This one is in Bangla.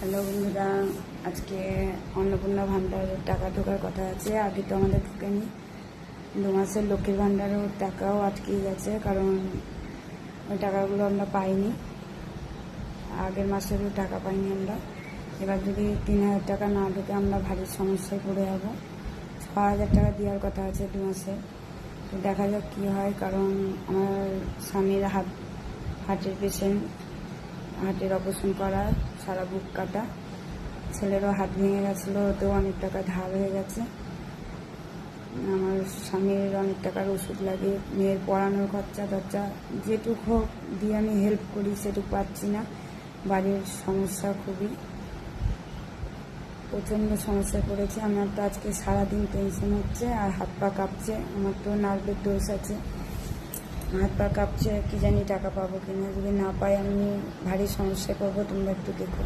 হ্যালো বন্ধুরা, আজকে অন্নপূর্ণা ভাণ্ডারের টাকা ঢোকার কথা আছে। আগে তো আমাদের ঢুকেনি। 2 মাসের লক্ষ্মীর ভাণ্ডারের টাকাও আটকে গেছে, কারণ ওই টাকাগুলো আমরা পাইনি। আগের মাসেরও টাকা পাইনি আমরা। এবার যদি 3,000 টাকা না ঢুকে আমরা ভারী সমস্যায় পড়ে যাব। 6,000 টাকা দেওয়ার কথা আছে 2 মাসে। তো দেখা যাক কী হয়, কারণ আমার স্বামীর হার্টের পেশেন্ট, হার্টের অপারেশন করা, সারা বুক কাটা। ছেলেরও হাত ভেঙে গেছিলো, ওতেও অনেক টাকা ধার হয়ে গেছে। আমার স্বামীর অনেক টাকার ওষুধ লাগে, মেয়ের পড়ানোর খরচা যেটুকু হোক দিয়ে আমি হেল্প করি, সেটুকু পাচ্ছি না। বাড়ির সমস্যা খুবই, প্রচণ্ড সমস্যায় পড়েছে। আমার তো আজকে সারাদিন টেনশন হচ্ছে আর হাত পা কাঁপছে। আমার তো নার্ভের দোষ আছে, হাত পা কাঁপছে, কি জানি টাকা পাবো কিনা। যদি না পাই আমি ভারী সমস্যায় পড়বো। তোমরা একটু দেখো।